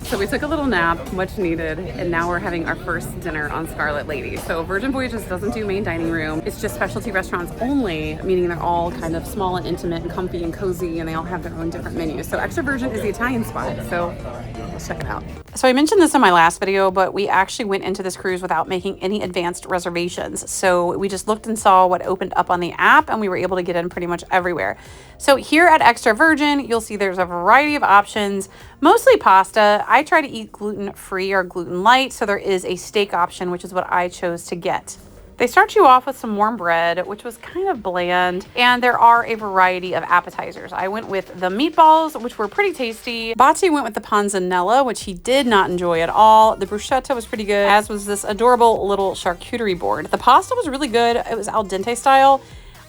So we took a little nap, much needed, and now we're having our first dinner on Scarlet Lady. So Virgin Voyages doesn't do main dining room. It's just specialty restaurants only, meaning they're all kind of small and intimate and comfy and cozy, and they all have their own different menus. So Extra Virgin is the Italian spot. So let's check it out. So I mentioned this in my last video, but we actually went into this cruise without making any advanced reservations. So we just looked and saw what opened up on the app, and we were able to get in pretty much everywhere. So here at Extra Virgin, you'll see there's a variety of options, mostly pasta. I try to eat gluten-free or gluten light, so there is a steak option, which is what I chose to get. They start you off with some warm bread, which was kind of bland, and there are a variety of appetizers. I went with the meatballs, which were pretty tasty. Bati went with the panzanella, which he did not enjoy at all. The bruschetta was pretty good, as was this adorable little charcuterie board. The pasta was really good. It was al dente style.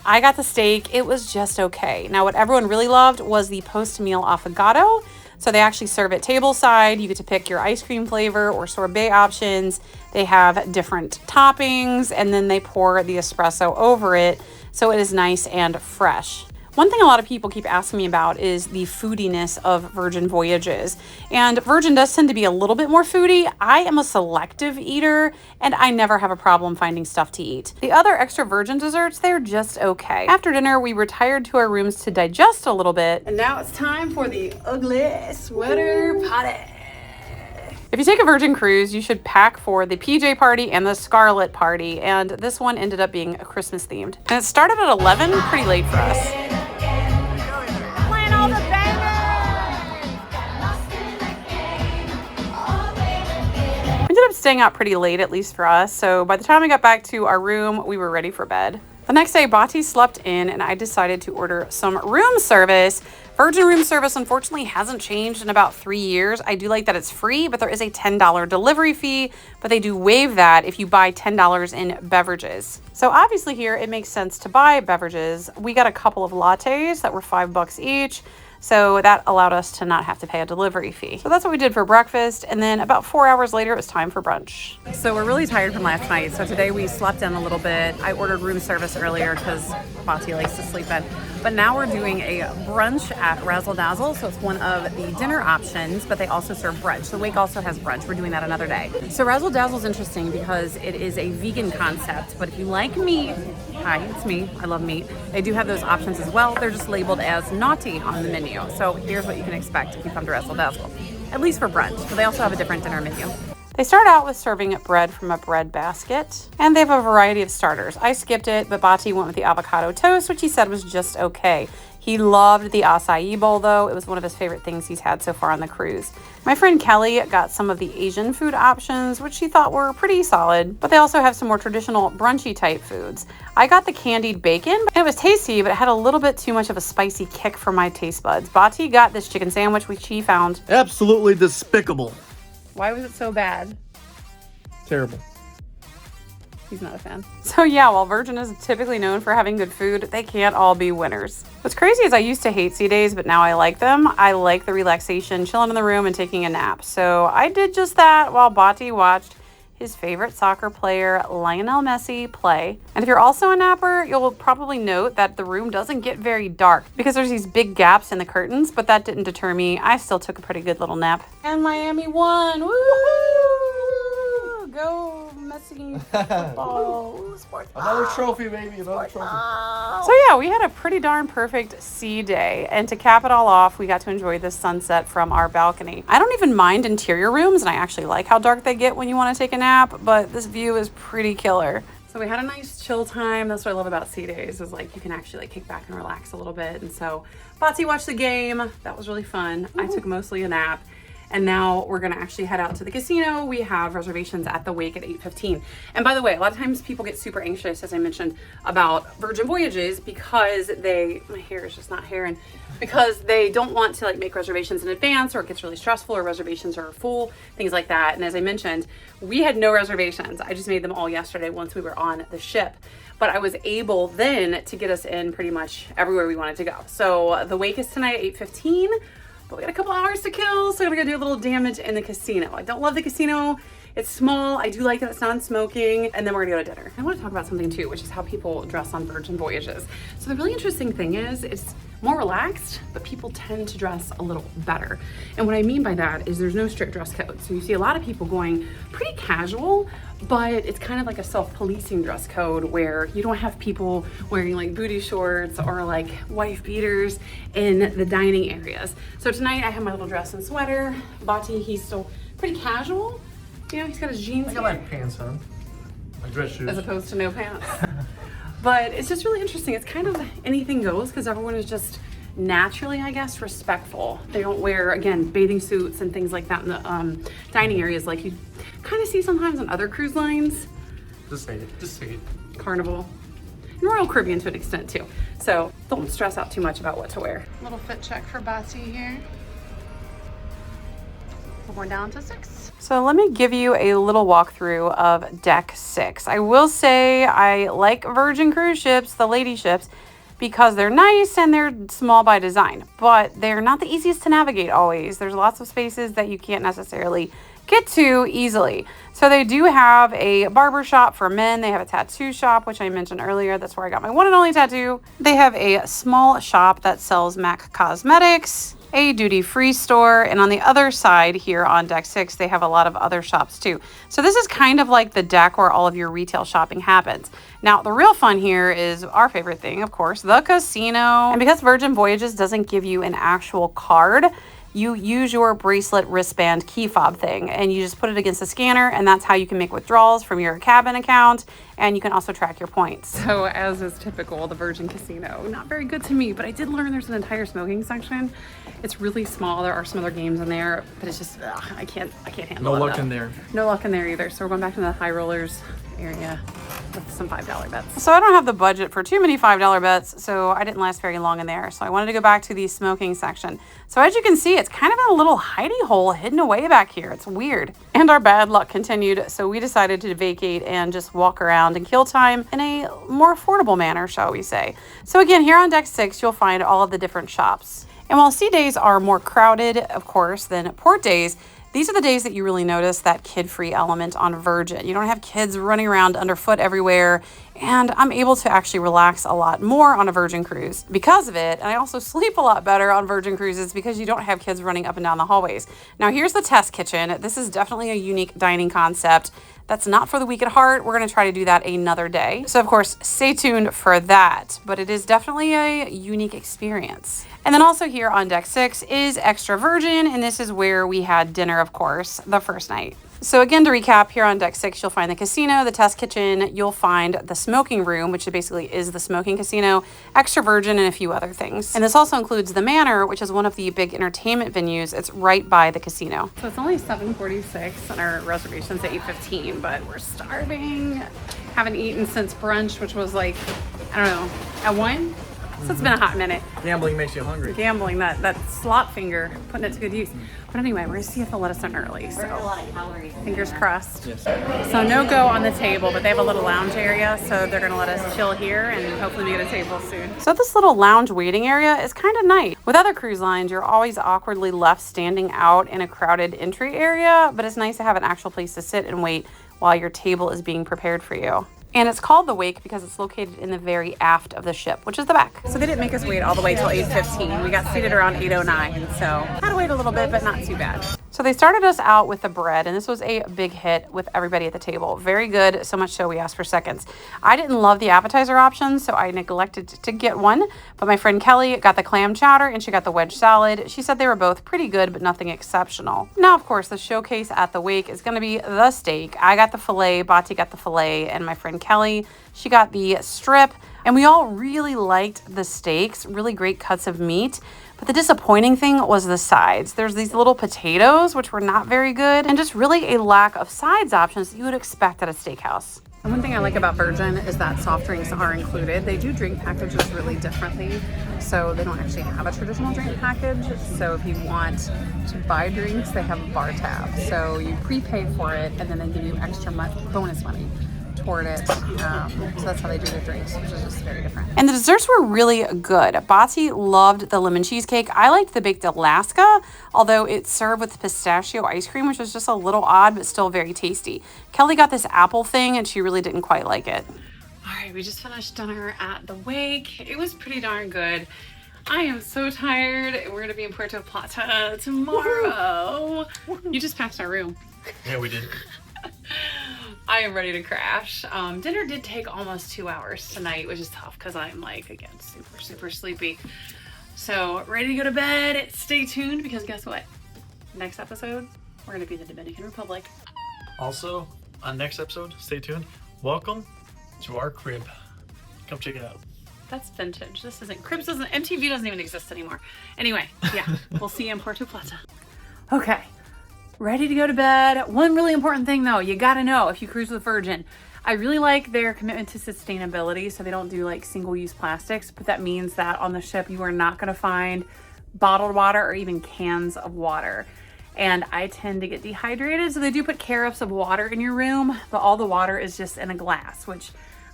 I got the steak. It was just okay. Now, what everyone really loved was the post-meal affogato. So they actually serve it tableside. You get to pick your ice cream flavor or sorbet options. They have different toppings, and then they pour the espresso over it, so it is nice and fresh. One thing a lot of people keep asking me about is the foodiness of Virgin Voyages. And Virgin does tend to be a little bit more foodie. I am a selective eater, and I never have a problem finding stuff to eat. The other Extra Virgin desserts, they're just okay. After dinner, we retired to our rooms to digest a little bit. And now it's time for the ugly sweater party. If you take a Virgin cruise, you should pack for the PJ party and the Scarlet Party, and this one ended up being Christmas themed. And it started at 11, pretty late for us. Playing all the bangers! We ended up staying out pretty late, at least for us, so by the time we got back to our room, we were ready for bed. The next day, Bati slept in, and I decided to order some room service. Virgin room service, unfortunately, hasn't changed in about 3 years. I do like that it's free, but there is a $10 delivery fee, but they do waive that if you buy $10 in beverages. So obviously here, it makes sense to buy beverages. We got a couple of lattes that were $5 each. So that allowed us to not have to pay a delivery fee. So that's what we did for breakfast. And then about 4 hours later, it was time for brunch. So we're really tired from last night. So today we slept in a little bit. I ordered room service earlier because Bati likes to sleep in. But now we're doing a brunch at Razzle Dazzle. So it's one of the dinner options, but they also serve brunch. The Wake also has brunch. We're doing that another day. So Razzle Dazzle is interesting because it is a vegan concept. But if you like meat, hi, it's me. I love meat. They do have those options as well. They're just labeled as naughty on the menu. So here's what you can expect if you come to Razzle Dazzle, at least for brunch. But they also have a different dinner menu. They start out with serving bread from a bread basket, and they have a variety of starters. I skipped it, but Bati went with the avocado toast, which he said was just okay. He loved the acai bowl, though. It was one of his favorite things he's had so far on the cruise. My friend Kelly got some of the Asian food options, which she thought were pretty solid, but they also have some more traditional brunchy type foods. I got the candied bacon, and it was tasty, but it had a little bit too much of a spicy kick for my taste buds. Bati got this chicken sandwich, which he found absolutely despicable. Why was it so bad? Terrible. He's not a fan. So yeah, while Virgin is typically known for having good food, they can't all be winners. What's crazy is I used to hate sea days, but now I like them. I like the relaxation, chilling in the room and taking a nap. So I did just that while Bati watched his favorite soccer player, Lionel Messi, play. And if you're also a napper, you'll probably note that the room doesn't get very dark because there's these big gaps in the curtains, but that didn't deter me. I still took a pretty good little nap. And Miami won. Woo! Go Messi football. Sports Another trophy, baby. Another trophy. So yeah, we had a pretty darn perfect sea day. And to cap it all off, we got to enjoy the sunset from our balcony. I don't even mind interior rooms, and I actually like how dark they get when you want to take a nap, but this view is pretty killer. So we had a nice chill time. That's what I love about sea days, is like you can actually like kick back and relax a little bit. And so Bati watched the game. That was really fun. I took mostly a nap. And now we're gonna actually head out to the casino. We have reservations at the Wake at 8:15. And by the way, a lot of times people get super anxious, as I mentioned, about Virgin Voyages because my hair is just not hairing, because they don't want to like make reservations in advance, or it gets really stressful, or reservations are full, things like that. And as I mentioned, we had no reservations. I just made them all yesterday once we were on the ship. But I was able then to get us in pretty much everywhere we wanted to go. So the Wake is tonight at 8:15. But we got a couple hours to kill, so we're gonna do a little damage in the casino. I don't love the casino. It's small. I do like that it's non-smoking. And then we're gonna go to dinner. I want to talk about something too, which is how people dress on Virgin Voyages. So the really interesting thing is more relaxed, but people tend to dress a little better. And what I mean by that is there's no strict dress code. So you see a lot of people going pretty casual, but it's kind of like a self-policing dress code where you don't have people wearing like booty shorts or like wife beaters in the dining areas. So tonight I have my little dress and sweater. Bati, he's still pretty casual. You know, he's got his jeans. I got my pants on. My dress shoes. As opposed to no pants. But it's just really interesting. It's kind of anything goes because everyone is just naturally, I guess, respectful. They don't wear, again, bathing suits and things like that in the dining areas like you kind of see sometimes on other cruise lines. Just say it. Just say it. Carnival. And Royal Caribbean to an extent too. So don't stress out too much about what to wear. Little fit check for Bati here. We're down to 6. So let me give you a little walkthrough of deck 6. I will say I like Virgin cruise ships, the lady ships, because they're nice and they're small by design, but they're not the easiest to navigate always. There's lots of spaces that you can't necessarily get to easily. So they do have a barber shop for men. They have a tattoo shop, which I mentioned earlier. That's where I got my one and only tattoo. They have a small shop that sells MAC cosmetics, a duty-free store, and on the other side here on deck 6 they have a lot of other shops too. So this is kind of like the deck where all of your retail shopping happens. Now the real fun here is our favorite thing, of course, the casino. And because Virgin Voyages doesn't give you an actual card, you use your bracelet wristband key fob thing and you just put it against the scanner, and that's how you can make withdrawals from your cabin account, and you can also track your points. So as is typical, the Virgin Casino, not very good to me, but I did learn there's an entire smoking section. It's really small. There are some other games in there, but it's just, I can't handle it. No luck in there. No luck in there either. So we're going back to the high rollers area with some $5 bets. So I don't have the budget for too many $5 bets, so I didn't last very long in there. So I wanted to go back to the smoking section. So as you can see, it's kind of in a little hidey hole hidden away back here. It's weird. And our bad luck continued, so we decided to vacate and just walk around and kill time in a more affordable manner, shall we say. So again, here on deck 6, you'll find all of the different shops. And while sea days are more crowded, of course, than port days, these are the days that you really notice that kid-free element on Virgin. You don't have kids running around underfoot everywhere, and I'm able to actually relax a lot more on a Virgin cruise because of it. And I also sleep a lot better on Virgin cruises because you don't have kids running up and down the hallways. Now here's the test kitchen. This is definitely a unique dining concept. That's not for the weak at heart. We're going to try to do that another day. So of course, stay tuned for that, but it is definitely a unique experience. And then also here on deck 6 is Extra Virgin, and this is where we had dinner, of course, the first night. So again, to recap, here on deck 6, you'll find the casino, the test kitchen, you'll find the smoking room, which basically is the smoking casino, Extra Virgin, and a few other things. And this also includes the Manor, which is one of the big entertainment venues. It's right by the casino. So it's only 7:46 and our reservation's at 8:15, but we're starving. Haven't eaten since brunch, which was like, I don't know, at 1? So it's been a hot minute. Gambling makes you hungry. Gambling, that slot finger, putting it to good use. But anyway, we're gonna see if they'll let us in early. So fingers crossed. Yes. So no go on the table, but they have a little lounge area, so they're gonna let us chill here and hopefully we get a table soon. So this little lounge waiting area is kind of nice. With other cruise lines, you're always awkwardly left standing out in a crowded entry area, but it's nice to have an actual place to sit and wait while your table is being prepared for you. And it's called the Wake because it's located in the very aft of the ship, which is the back. So they didn't make us wait all the way till 8:15. We got seated around 8:09, so had to wait a little bit, but not too bad. So they started us out with the bread, and this was a big hit with everybody at the table. Very good, so much so we asked for seconds. I didn't love the appetizer options, so I neglected to get one, but my friend Kelly got the clam chowder and she got the wedge salad. She said they were both pretty good, but nothing exceptional. Now, of course, the showcase at the Wake is gonna be the steak. I got the filet, Bati got the filet, and my friend Kelly, she got the strip, and we all really liked the steaks, really great cuts of meat. But the disappointing thing was the sides. There's these little potatoes, which were not very good, and just really a lack of sides options that you would expect at a steakhouse. And one thing I like about Virgin is that soft drinks are included. They do drink packages really differently, so they don't actually have a traditional drink package. So if you want to buy drinks, they have a bar tab. So you prepay for it, and then they give you extra bonus money toward it. So that's how they do their drinks, which is just very different. And the desserts were really good. Bati loved the lemon cheesecake. I liked the baked Alaska, although it's served with pistachio ice cream, which was just a little odd, but still very tasty. Kelly got this apple thing, and she really didn't quite like it. All right, we just finished dinner at the Wake. It was pretty darn good. I am so tired. We're gonna be in Puerto Plata tomorrow. You just passed our room. Yeah, we did. I am ready to crash. Dinner did take almost 2 hours tonight, which is tough because I'm like, again, super sleepy. So ready to go to bed. Stay tuned because guess what? Next episode, we're gonna be in the Dominican Republic. Also, on next episode, stay tuned. Welcome to our crib. Come check it out. That's vintage. This isn't, Cribs doesn't, MTV doesn't even exist anymore. Anyway, yeah, we'll see you in Puerto Plata. Okay. Ready to go to bed. One really important thing though, you gotta know if you cruise with Virgin, I really like their commitment to sustainability, so they don't do like single-use plastics, but that means that on the ship you are not gonna find bottled water or even cans of water. And I tend to get dehydrated, so they do put carafes of water in your room, but all the water is just in a glass, which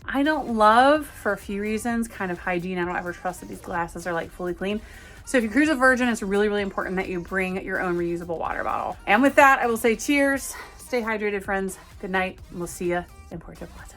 I don't love for a few reasons, kind of hygiene. I don't ever trust that these glasses are like fully clean. So if you cruise with Virgin, it's really important that you bring your own reusable water bottle. And with that, I will say cheers. Stay hydrated, friends. Good night. And we'll see you in Puerto Plata.